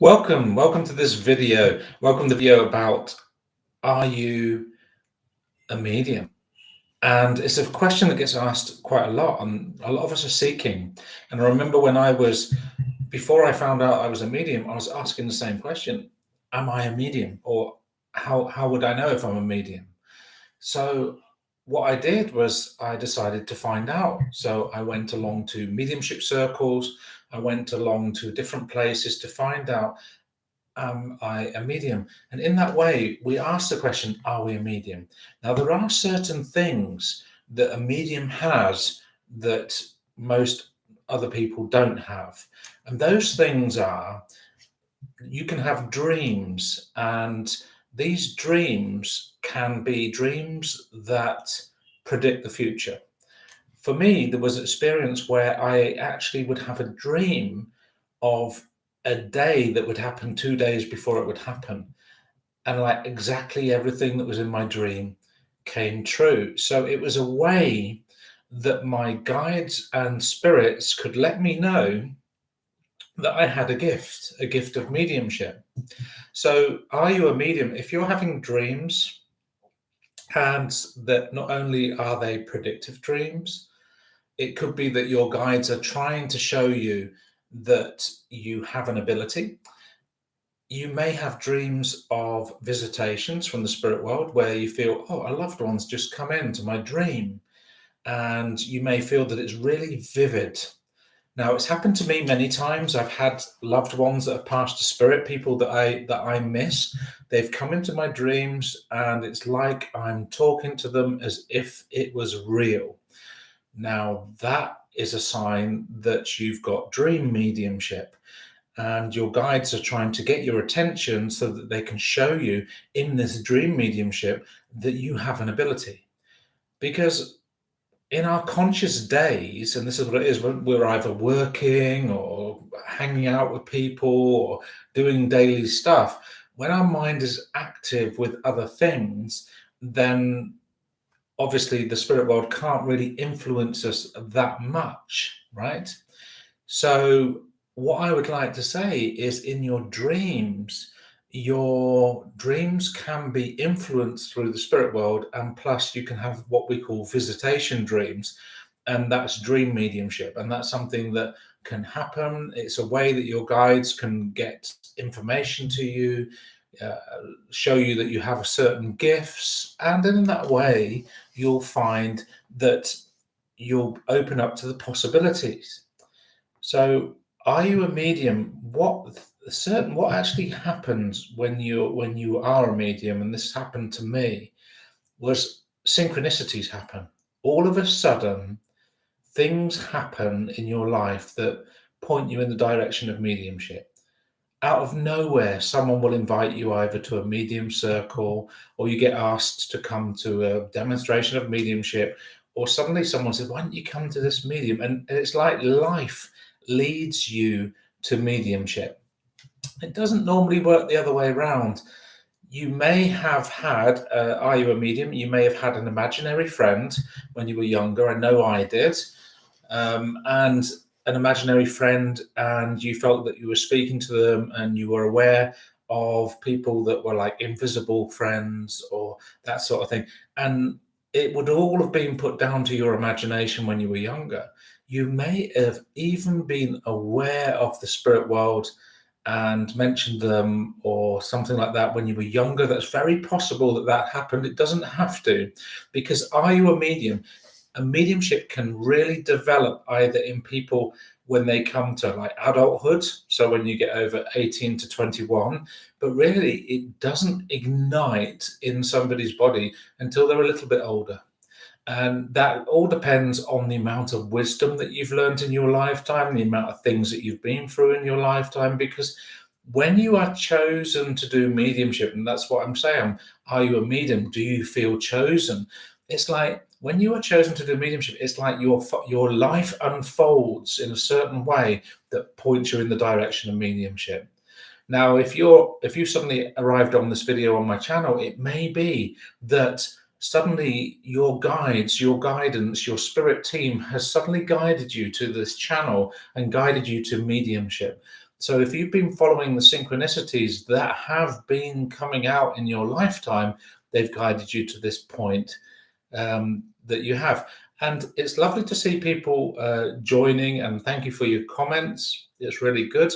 Welcome to this video. Welcome to the video about, are you a medium? And it's a question that gets asked quite a lot, and a lot of us are seeking. And I remember before I found out I was a medium, I was asking the same question: am I a medium? Or how would I know if I'm a medium? So what I did was I decided to find out. So I went along to mediumship circles. I went along to different places to find out, am I a medium? And in that way, we ask the question, are we a medium? Now, there are certain things that a medium has that most other people don't have. And those things are, you can have dreams, and these dreams can be dreams that predict the future. For me, there was an experience where I actually would have a dream of a day that would happen 2 days before it would happen. And like exactly everything that was in my dream came true. So it was a way that my guides and spirits could let me know that I had a gift of mediumship. So are you a medium? If you're having dreams, and that not only are they predictive dreams, it could be that your guides are trying to show you that you have an ability. You may have dreams of visitations from the spirit world where you feel, oh, a loved one's just come into my dream. And you may feel that it's really vivid. Now, it's happened to me many times. I've had loved ones that have passed to spirit, people that I miss. They've come into my dreams, and it's like I'm talking to them as if it was real. Now, that is a sign that you've got dream mediumship, and your guides are trying to get your attention so that they can show you in this dream mediumship that you have an ability. Because in our conscious days, and this is what it is, when we're either working or hanging out with people or doing daily stuff, when our mind is active with other things, then obviously the spirit world can't really influence us that much, right? So what I would like to say is, in your dreams can be influenced through the spirit world, and plus you can have what we call visitation dreams, and that's dream mediumship, and that's something that can happen. It's a way that your guides can get information to you, uh, show you that you have certain gifts, and in that way you'll find that you'll open up to the possibilities. So, are you a medium? What actually happens when you are a medium? And this happened to me. Was synchronicities happen? All of a sudden, things happen in your life that point you in the direction of mediumship. Out of nowhere, someone will invite you either to a medium circle, or you get asked to come to a demonstration of mediumship, or suddenly someone says, why don't you come to this medium? And it's like life leads you to mediumship. It doesn't normally work the other way around. You may have had, are you a medium? You may have had an imaginary friend when you were younger. I know I did. And an imaginary friend, and you felt that you were speaking to them, and you were aware of people that were like invisible friends or that sort of thing. And it would all have been put down to your imagination when you were younger. You may have even been aware of the spirit world and mentioned them or something like that when you were younger. That's very possible that that happened. It doesn't have to, because are you a medium? A mediumship can really develop either in people when they come to like adulthood, so when you get over 18 to 21, but really it doesn't ignite in somebody's body until they're a little bit older. And that all depends on the amount of wisdom that you've learned in your lifetime, the amount of things that you've been through in your lifetime. Because when you are chosen to do mediumship, and that's what I'm saying, are you a medium? Do you feel chosen? It's like when you are chosen to do mediumship, it's like your life unfolds in a certain way that points you in the direction of mediumship. Now, if you suddenly arrived on this video on my channel, it may be that suddenly your guides, your guidance, your spirit team has suddenly guided you to this channel and guided you to mediumship. So if you've been following the synchronicities that have been coming out in your lifetime, they've guided you to this point that you have. And it's lovely to see people joining, and thank you for your comments. It's really good.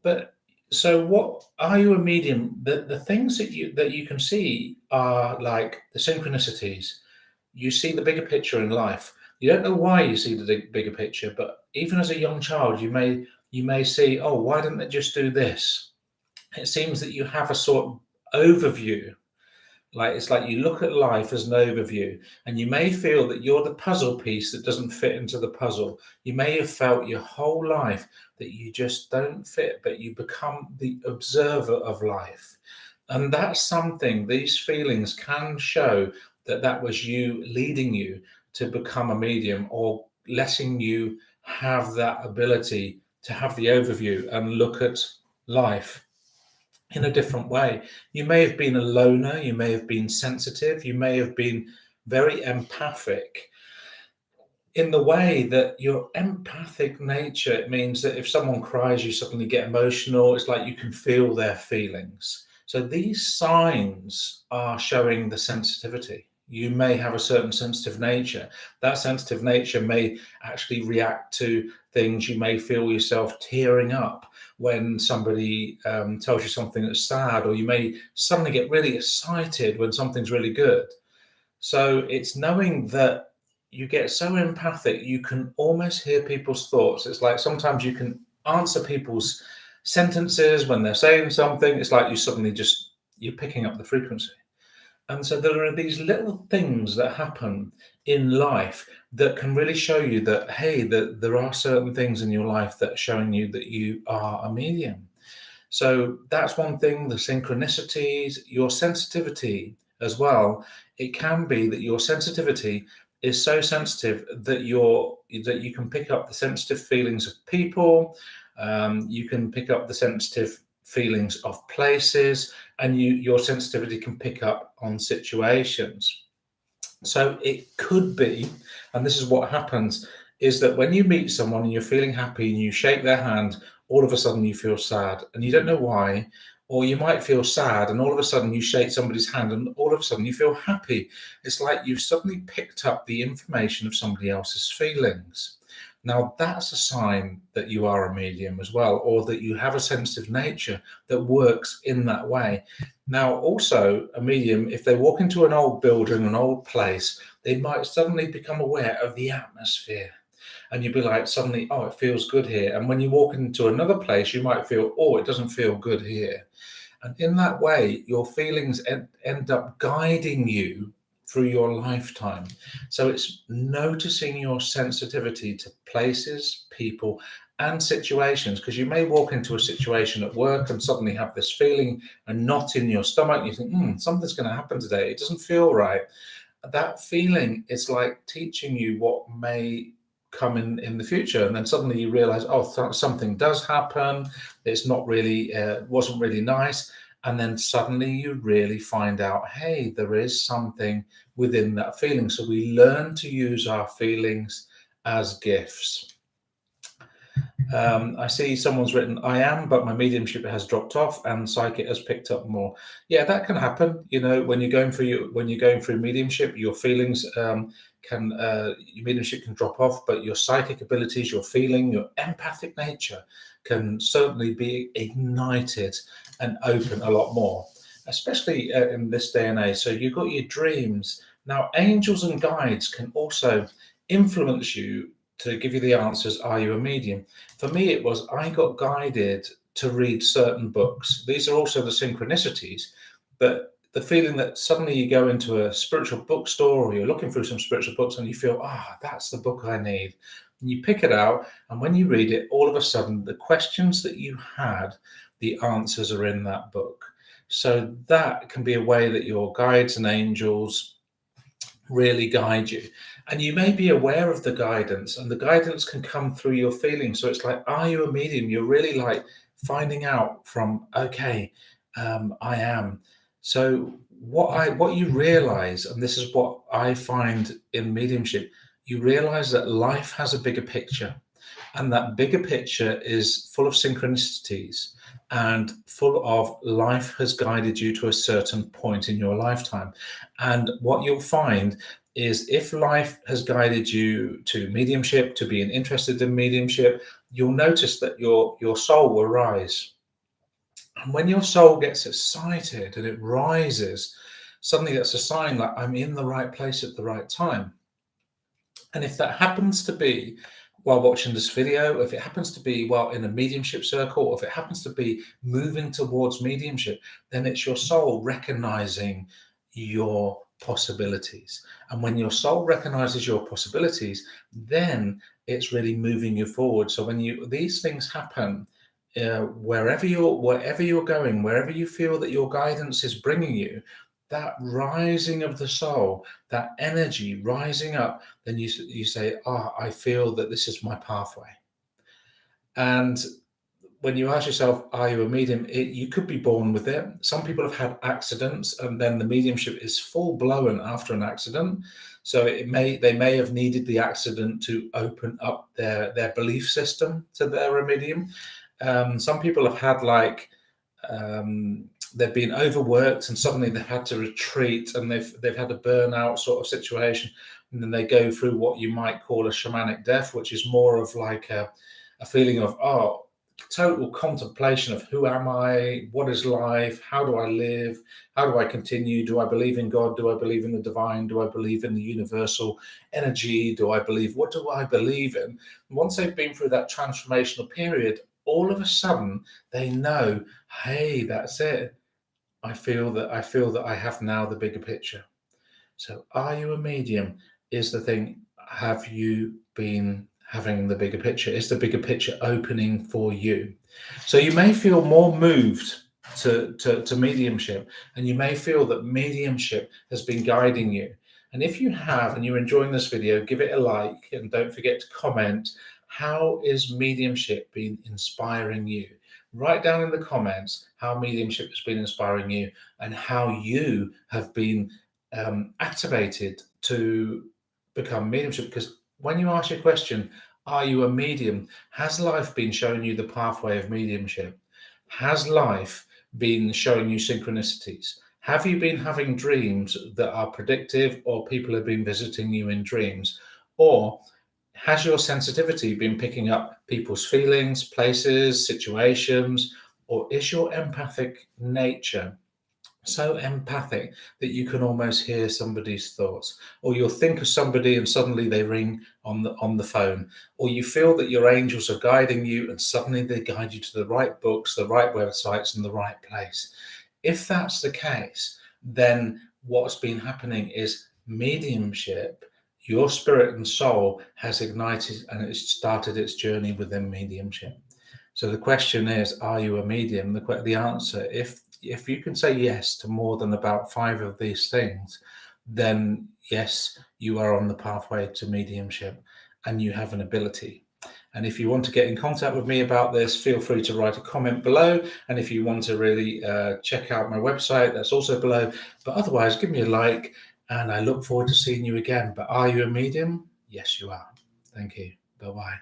But so what are you a medium? The things that you can see are like the synchronicities. You see the bigger picture in life. You don't know why you see the bigger picture, but even as a young child, you may see, oh, why didn't they just do this? It seems that you have a sort of overview. Like it's like you look at life as an overview, and you may feel that you're the puzzle piece that doesn't fit into the puzzle. You may have felt your whole life that you just don't fit, but you become the observer of life. And that's something, these feelings can show that that was you leading you to become a medium, or letting you have that ability to have the overview and look at life in a different way. You may have been a loner, you may have been sensitive, you may have been very empathic, in the way that your empathic nature, it means that if someone cries, you suddenly get emotional. It's like you can feel their feelings. So these signs are showing the sensitivity. You may have a certain sensitive nature. That sensitive nature may actually react to things. You may feel yourself tearing up when somebody tells you something that's sad, or you may suddenly get really excited when something's really good. So it's knowing that you get so empathic, you can almost hear people's thoughts. It's like sometimes you can answer people's sentences when they're saying something. It's like you suddenly you're picking up the frequency. And so there are these little things that happen in life that can really show you that, hey, that there are certain things in your life that are showing you that you are a medium. So that's one thing, the synchronicities, your sensitivity as well. It can be that your sensitivity is so sensitive that you can pick up the sensitive feelings of people, you can pick up the sensitive feelings of places, and your sensitivity can pick up on situations. So it could be, and this is what happens, is that when you meet someone and you're feeling happy and you shake their hand, all of a sudden you feel sad and you don't know why. Or you might feel sad and all of a sudden you shake somebody's hand and all of a sudden you feel happy. It's like you've suddenly picked up the information of somebody else's feelings. Now, that's a sign that you are a medium as well, or that you have a sensitive nature that works in that way. Now, also, a medium, if they walk into an old building, an old place, they might suddenly become aware of the atmosphere. And you'd be like, suddenly, oh, it feels good here. And when you walk into another place, you might feel, oh, it doesn't feel good here. And in that way, your feelings end up guiding you through your lifetime. So it's noticing your sensitivity to places, people, and situations, because you may walk into a situation at work and suddenly have this feeling, a knot in your stomach. You think, something's going to happen today. It doesn't feel right. That feeling is like teaching you what may come in the future, and then suddenly you realize, oh, something does happen. It's not really, wasn't really nice. And then suddenly you really find out, hey, there is something within that feeling. So we learn to use our feelings as gifts. I see someone's written, I am, but my mediumship has dropped off and psychic has picked up more. Yeah, that can happen. You know, when you're going through mediumship, your feelings your mediumship can drop off, but your psychic abilities, your feeling, your empathic nature can certainly be ignited and open a lot more, especially in this day and age. So you've got your dreams. Now, angels and guides can also influence you to give you the answers. Are you a medium? For me, it was I got guided to read certain books. These are also the synchronicities, but the feeling that suddenly you go into a spiritual bookstore or you're looking through some spiritual books and you feel, that's the book I need. And you pick it out, and when you read it, all of a sudden, the questions that you had, the answers are in that book. So that can be a way that your guides and angels really guide you. And you may be aware of the guidance, and the guidance can come through your feelings. So it's like, are you a medium? You're really like finding out from, okay, I am. So what you realize, and this is what I find in mediumship, you realize that life has a bigger picture. And that bigger picture is full of synchronicities and full of life has guided you to a certain point in your lifetime. And what you'll find is if life has guided you to mediumship, to being interested in mediumship, you'll notice that your soul will rise. And when your soul gets excited and it rises, suddenly that's a sign that I'm in the right place at the right time. And if that happens to be while watching this video, if it happens to be while in a mediumship circle, or if it happens to be moving towards mediumship, then it's your soul recognizing your possibilities. And when your soul recognizes your possibilities, then it's really moving you forward. So when these things happen, wherever you're going, wherever you feel that your guidance is bringing you, that rising of the soul, that energy rising up, then you say, I feel that this is my pathway. And when you ask yourself, are you a medium? You could be born with it. Some people have had accidents and then the mediumship is full blown after an accident. So they may have needed the accident to open up their belief system to they're a medium. Some people have had they've been overworked and suddenly they've had to retreat and they've had a burnout sort of situation, and then they go through what you might call a shamanic death, which is more of like a feeling of total contemplation of who am I, what is life, how do I live, how do I continue, do I believe in God, do I believe in the divine, do I believe in the universal energy, what do I believe in? Once they've been through that transformational period, all of a sudden they know, hey, that's it. I feel that I have now the bigger picture. So are you a medium is the thing. Have you been having the bigger picture? Is the bigger picture opening for you? So you may feel more moved to mediumship, and you may feel that mediumship has been guiding you. And if you have, and you're enjoying this video, give it a like, and don't forget to comment. How is mediumship been inspiring you? Write down in the comments how mediumship has been inspiring you and how you have been activated to become mediumship. Because when you ask your question, are you a medium? Has life been showing you the pathway of mediumship? Has life been showing you synchronicities? Have you been having dreams that are predictive, or people have been visiting you in dreams? Or has your sensitivity been picking up people's feelings, places, situations? Or is your empathic nature so empathic that you can almost hear somebody's thoughts? Or you'll think of somebody and suddenly they ring on the phone? Or you feel that your angels are guiding you and suddenly they guide you to the right books, the right websites, and the right place? If that's the case, then what's been happening is mediumship, your spirit and soul has ignited and it's started its journey within mediumship. So the question is, are you a medium? The answer, if you can say yes to more than about 5 of these things, then yes, you are on the pathway to mediumship and you have an ability. And if you want to get in contact with me about this, feel free to write a comment below. And if you want to really check out my website, that's also below. But otherwise, give me a like, and I look forward to seeing you again. But are you a medium? Yes, you are. Thank you. Bye-bye.